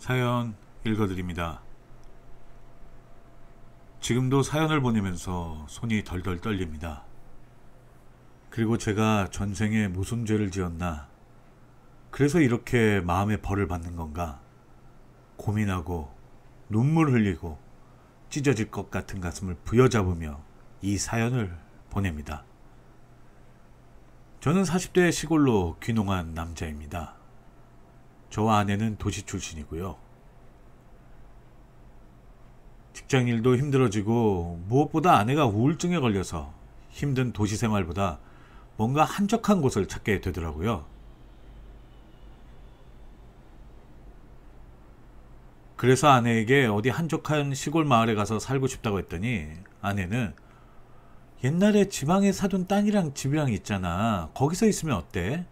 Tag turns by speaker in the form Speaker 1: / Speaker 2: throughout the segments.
Speaker 1: 사연 읽어드립니다. 지금도 사연을 보내면서 손이 덜덜 떨립니다. 그리고 제가 전생에 무슨 죄를 지었나, 그래서 이렇게 마음의 벌을 받는 건가 고민하고 눈물 흘리고 찢어질 것 같은 가슴을 부여잡으며 이 사연을 보냅니다. 저는 40대 시골로 귀농한 남자입니다. 저와 아내는 도시 출신이고요. 직장일도 힘들어지고 무엇보다 아내가 우울증에 걸려서 힘든 도시 생활보다 뭔가 한적한 곳을 찾게 되더라고요. 그래서 아내에게 어디 한적한 시골 마을에 가서 살고 싶다고 했더니 아내는 옛날에 지방에 사둔 땅이랑 집이랑 있잖아. 거기서 있으면 어때?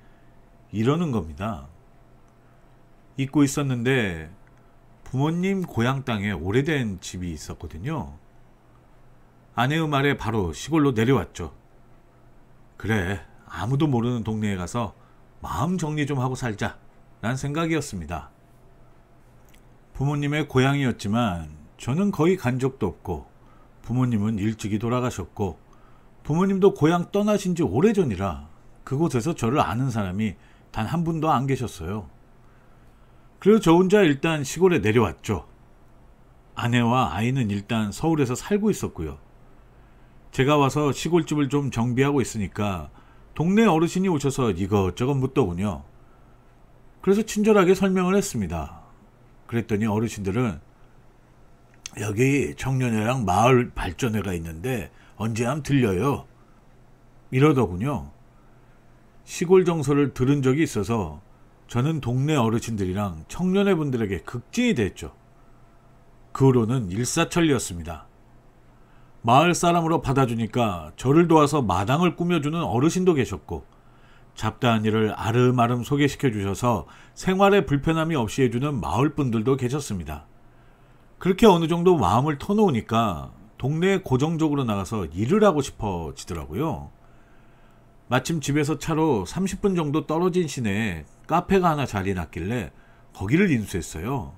Speaker 1: 이러는 겁니다. 잊고 있었는데 부모님 고향 땅에 오래된 집이 있었거든요. 아내의 말에 바로 시골로 내려왔죠. 그래, 아무도 모르는 동네에 가서 마음 정리 좀 하고 살자 란 생각이었습니다. 부모님의 고향이었지만 저는 거의 간 적도 없고 부모님은 일찍이 돌아가셨고 부모님도 고향 떠나신 지 오래전이라 그곳에서 저를 아는 사람이 단 한 분도 안 계셨어요. 그래서 저 혼자 일단 시골에 내려왔죠. 아내와 아이는 일단 서울에서 살고 있었고요. 제가 와서 시골집을 좀 정비하고 있으니까 동네 어르신이 오셔서 이것저것 묻더군요. 그래서 친절하게 설명을 했습니다. 그랬더니 어르신들은 여기 청년회랑 마을 발전회가 있는데 언제 한번 들려요 이러더군요. 시골 정서를 들은 적이 있어서 저는 동네 어르신들이랑 청년회 분들에게 극진이 됐죠. 그 후로는 일사천리였습니다. 마을 사람으로 받아주니까 저를 도와서 마당을 꾸며주는 어르신도 계셨고 잡다한 일을 아름아름 소개시켜 주셔서 생활에 불편함이 없이 해주는 마을 분들도 계셨습니다. 그렇게 어느 정도 마음을 터놓으니까 동네에 고정적으로 나가서 일을 하고 싶어지더라고요. 마침 집에서 차로 30분 정도 떨어진 시내에 카페가 하나 자리 났길래 거기를 인수했어요.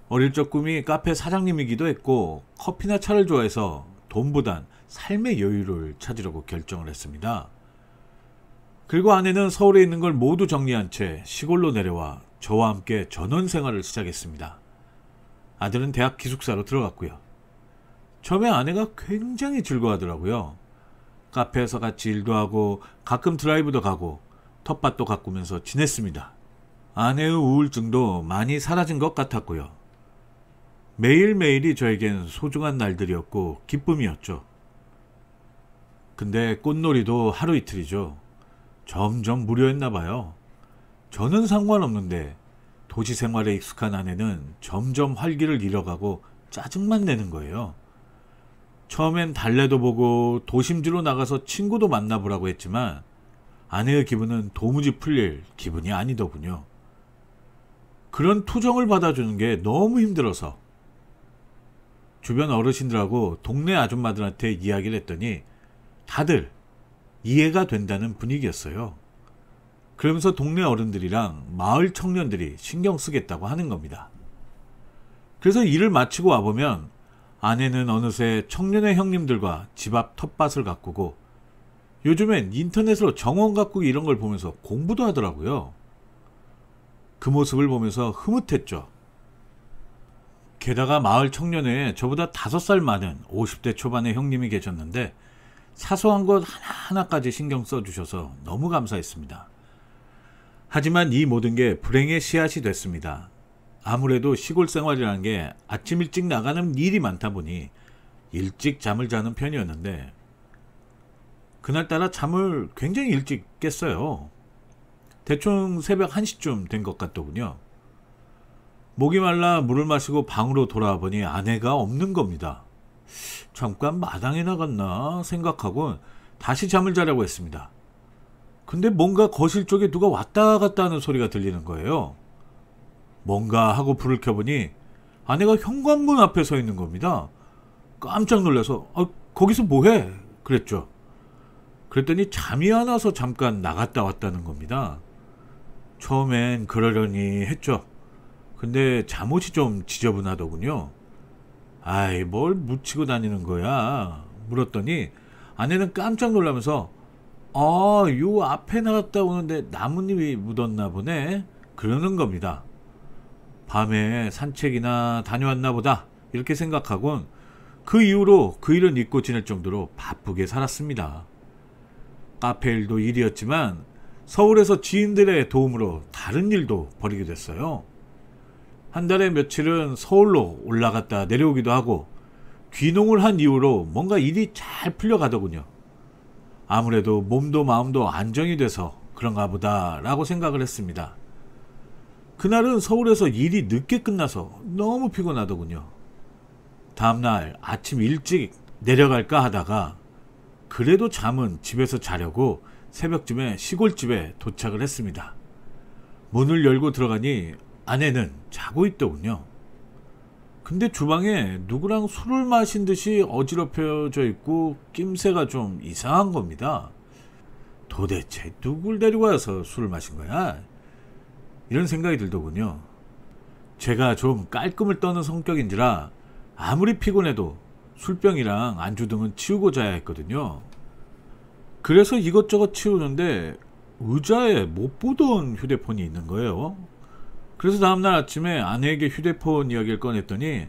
Speaker 1: 어릴 적 꿈이 카페 사장님이기도 했고 커피나 차를 좋아해서 돈보단 삶의 여유를 찾으려고 결정을 했습니다. 그리고 아내는 서울에 있는 걸 모두 정리한 채 시골로 내려와 저와 함께 전원 생활을 시작했습니다. 아들은 대학 기숙사로 들어갔고요. 처음에 아내가 굉장히 즐거워하더라고요. 카페에서 같이 일도 하고 가끔 드라이브도 가고 텃밭도 가꾸면서 지냈습니다. 아내의 우울증도 많이 사라진 것 같았고요. 매일매일이 저에겐 소중한 날들이었고 기쁨이었죠. 근데 꽃놀이도 하루 이틀이죠. 점점 무료했나 봐요. 저는 상관없는데 도시 생활에 익숙한 아내는 점점 활기를 잃어가고 짜증만 내는 거예요. 처음엔 달래도 보고 도심지로 나가서 친구도 만나보라고 했지만 아내의 기분은 도무지 풀릴 기분이 아니더군요. 그런 투정을 받아주는 게 너무 힘들어서 주변 어르신들하고 동네 아줌마들한테 이야기를 했더니 다들 이해가 된다는 분위기였어요. 그러면서 동네 어른들이랑 마을 청년들이 신경 쓰겠다고 하는 겁니다. 그래서 일을 마치고 와보면 아내는 어느새 청년의 형님들과 집 앞 텃밭을 가꾸고 요즘엔 인터넷으로 정원 가꾸기 이런 걸 보면서 공부도 하더라고요. 그 모습을 보면서 흐뭇했죠. 게다가 마을 청년회에 저보다 5살 많은 50대 초반의 형님이 계셨는데 사소한 것 하나하나까지 신경 써주셔서 너무 감사했습니다. 하지만 이 모든 게 불행의 씨앗이 됐습니다. 아무래도 시골 생활이라는 게 아침 일찍 나가는 일이 많다 보니 일찍 잠을 자는 편이었는데 그날따라 잠을 굉장히 일찍 깼어요. 대충 새벽 1시쯤 된 것 같더군요. 목이 말라 물을 마시고 방으로 돌아와 보니 아내가 없는 겁니다. 잠깐 마당에 나갔나 생각하고 다시 잠을 자려고 했습니다. 근데 뭔가 거실 쪽에 누가 왔다 갔다 하는 소리가 들리는 거예요. 뭔가 하고 불을 켜보니 아내가 현관문 앞에 서 있는 겁니다. 깜짝 놀라서 거기서 뭐해? 그랬죠. 그랬더니 잠이 안 와서 잠깐 나갔다 왔다는 겁니다. 처음엔 그러려니 했죠. 근데 잠옷이 좀 지저분하더군요. 아이, 뭘 묻히고 다니는 거야? 물었더니 아내는 깜짝 놀라면서 요 앞에 나갔다 오는데 나뭇잎이 묻었나 보네. 그러는 겁니다. 밤에 산책이나 다녀왔나 보다 이렇게 생각하곤 그 이후로 그 일은 잊고 지낼 정도로 바쁘게 살았습니다. 카페 일도 일이었지만 서울에서 지인들의 도움으로 다른 일도 벌이게 됐어요. 한 달에 며칠은 서울로 올라갔다 내려오기도 하고 귀농을 한 이후로 뭔가 일이 잘 풀려가더군요. 아무래도 몸도 마음도 안정이 돼서 그런가 보다 라고 생각을 했습니다. 그날은 서울에서 일이 늦게 끝나서 너무 피곤하더군요. 다음날 아침 일찍 내려갈까 하다가 그래도 잠은 집에서 자려고 새벽쯤에 시골집에 도착을 했습니다. 문을 열고 들어가니 아내는 자고 있더군요. 근데 주방에 누구랑 술을 마신 듯이 어지럽혀져 있고 낌새가 좀 이상한 겁니다. 도대체 누굴 데리고 와서 술을 마신 거야? 이런 생각이 들더군요. 제가 좀 깔끔을 떠는 성격인지라 아무리 피곤해도 술병이랑 안주 등은 치우고 자야 했거든요. 그래서 이것저것 치우는데 의자에 못 보던 휴대폰이 있는 거예요. 그래서 다음날 아침에 아내에게 휴대폰 이야기를 꺼냈더니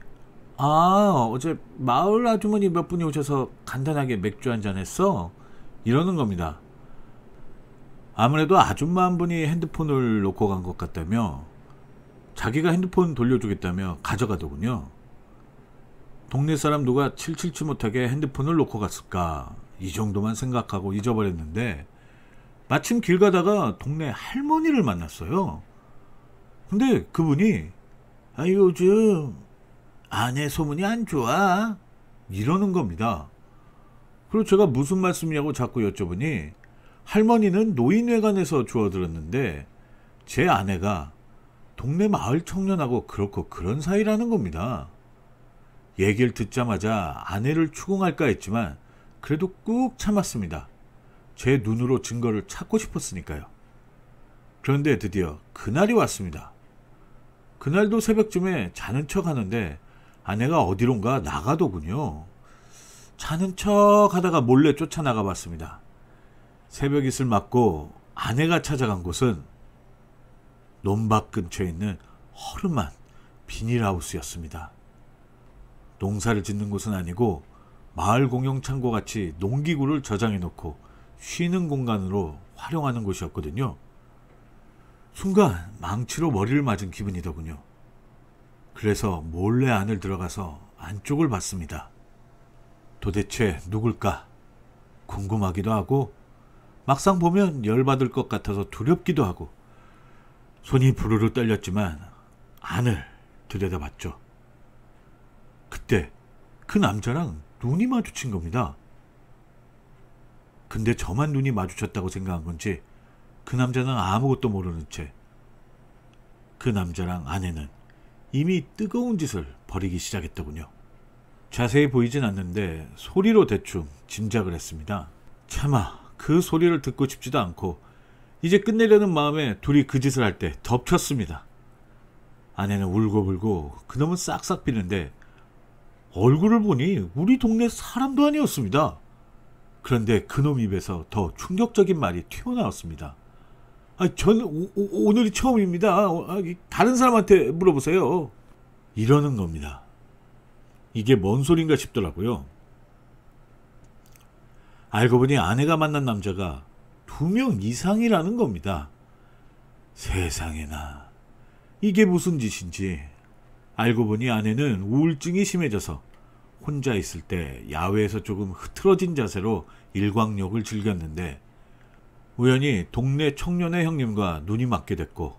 Speaker 1: 어제 마을 아주머니 몇 분이 오셔서 간단하게 맥주 한잔 했어? 이러는 겁니다. 아무래도 아줌마 한 분이 핸드폰을 놓고 간 것 같다며 자기가 핸드폰 돌려주겠다며 가져가더군요. 동네 사람 누가 칠칠치 못하게 핸드폰을 놓고 갔을까, 이 정도만 생각하고 잊어버렸는데 마침 길 가다가 동네 할머니를 만났어요. 근데 그분이 요즘 아내 소문이 안 좋아 이러는 겁니다. 그리고 제가 무슨 말씀이냐고 자꾸 여쭤보니 할머니는 노인회관에서 주워들었는데 제 아내가 동네 마을 청년하고 그렇고 그런 사이라는 겁니다. 얘기를 듣자마자 아내를 추궁할까 했지만 그래도 꾹 참았습니다. 제 눈으로 증거를 찾고 싶었으니까요. 그런데 드디어 그날이 왔습니다. 그날도 새벽쯤에 자는 척 하는데 아내가 어디론가 나가더군요. 자는 척 하다가 몰래 쫓아나가 봤습니다. 새벽 이슬 맞고 아내가 찾아간 곳은 논밭 근처에 있는 허름한 비닐하우스였습니다. 농사를 짓는 곳은 아니고 마을 공용 창고같이 농기구를 저장해 놓고 쉬는 공간으로 활용하는 곳이었거든요. 순간 망치로 머리를 맞은 기분이더군요. 그래서 몰래 안을 들어가서 안쪽을 봤습니다. 도대체 누굴까 궁금하기도 하고 막상 보면 열받을 것 같아서 두렵기도 하고 손이 부르르 떨렸지만 안을 들여다봤죠. 그때 그 남자랑 눈이 마주친 겁니다. 근데 저만 눈이 마주쳤다고 생각한 건지 그 남자는 아무것도 모르는 채 그 남자랑 아내는 이미 뜨거운 짓을 벌이기 시작했더군요. 자세히 보이진 않는데 소리로 대충 짐작을 했습니다. 차마 그 소리를 듣고 싶지도 않고 이제 끝내려는 마음에 둘이 그 짓을 할 때 덮쳤습니다. 아내는 울고불고 그놈은 싹싹 비는데 얼굴을 보니 우리 동네 사람도 아니었습니다. 그런데 그놈 입에서 더 충격적인 말이 튀어나왔습니다. 저는 오늘이 처음입니다. 다른 사람한테 물어보세요. 이러는 겁니다. 이게 뭔 소린가 싶더라고요. 알고 보니 아내가 만난 남자가 2명 이상이라는 겁니다. 세상에나 이게 무슨 짓인지. 알고 보니 아내는 우울증이 심해져서 혼자 있을 때 야외에서 조금 흐트러진 자세로 일광욕을 즐겼는데 우연히 동네 청년의 형님과 눈이 맞게 됐고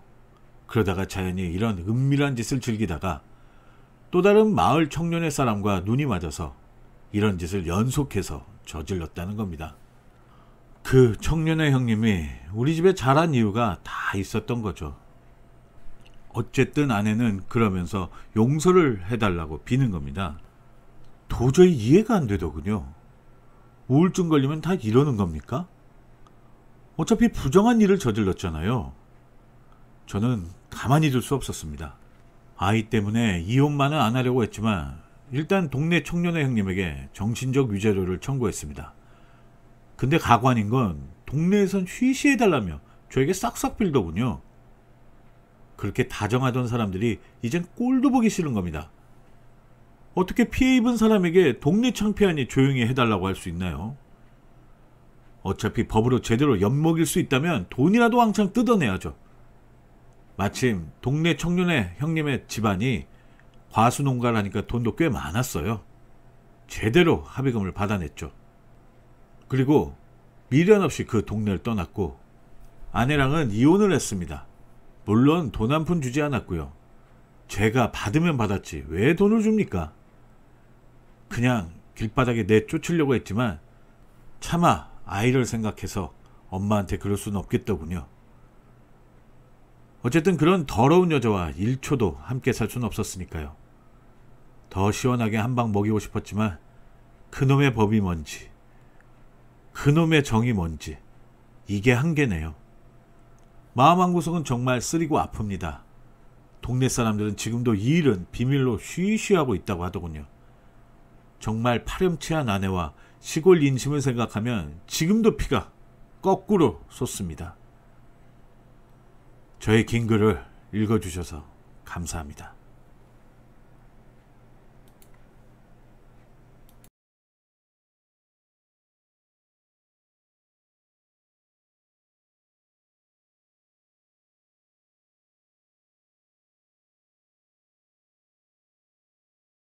Speaker 1: 그러다가 자연히 이런 은밀한 짓을 즐기다가 또 다른 마을 청년의 사람과 눈이 맞아서 이런 짓을 연속해서 저질렀다는 겁니다. 그 청년의 형님이 우리 집에 자란 이유가 다 있었던 거죠. 어쨌든 아내는 그러면서 용서를 해달라고 비는 겁니다. 도저히 이해가 안 되더군요. 우울증 걸리면 다 이러는 겁니까? 어차피 부정한 일을 저질렀잖아요. 저는 가만히 둘 수 없었습니다. 아이 때문에 이혼만은 안 하려고 했지만 일단 동네 청년의 형님에게 정신적 위자료를 청구했습니다. 근데 가관인 건 동네에선 쉬쉬해달라며 저에게 싹싹 빌더군요. 그렇게 다정하던 사람들이 이젠 꼴도 보기 싫은 겁니다. 어떻게 피해 입은 사람에게 동네 창피하니 조용히 해달라고 할 수 있나요? 어차피 법으로 제대로 엿먹일 수 있다면 돈이라도 왕창 뜯어내야죠. 마침 동네 청년의 형님의 집안이 과수농가라니까 돈도 꽤 많았어요. 제대로 합의금을 받아냈죠. 그리고 미련 없이 그 동네를 떠났고 아내랑은 이혼을 했습니다. 물론 돈 한 푼 주지 않았고요. 제가 받으면 받았지 왜 돈을 줍니까? 그냥 길바닥에 내쫓으려고 했지만 차마 아이를 생각해서 엄마한테 그럴 수는 없겠더군요. 어쨌든 그런 더러운 여자와 1초도 함께 살 수는 없었으니까요. 더 시원하게 한 방 먹이고 싶었지만 그놈의 법이 뭔지, 그놈의 정이 뭔지 이게 한계네요. 마음 한구석은 정말 쓰리고 아픕니다. 동네 사람들은 지금도 이 일은 비밀로 쉬쉬하고 있다고 하더군요. 정말 파렴치한 아내와 시골 인심을 생각하면 지금도 피가 거꾸로 솟습니다. 저의 긴 글을 읽어주셔서 감사합니다.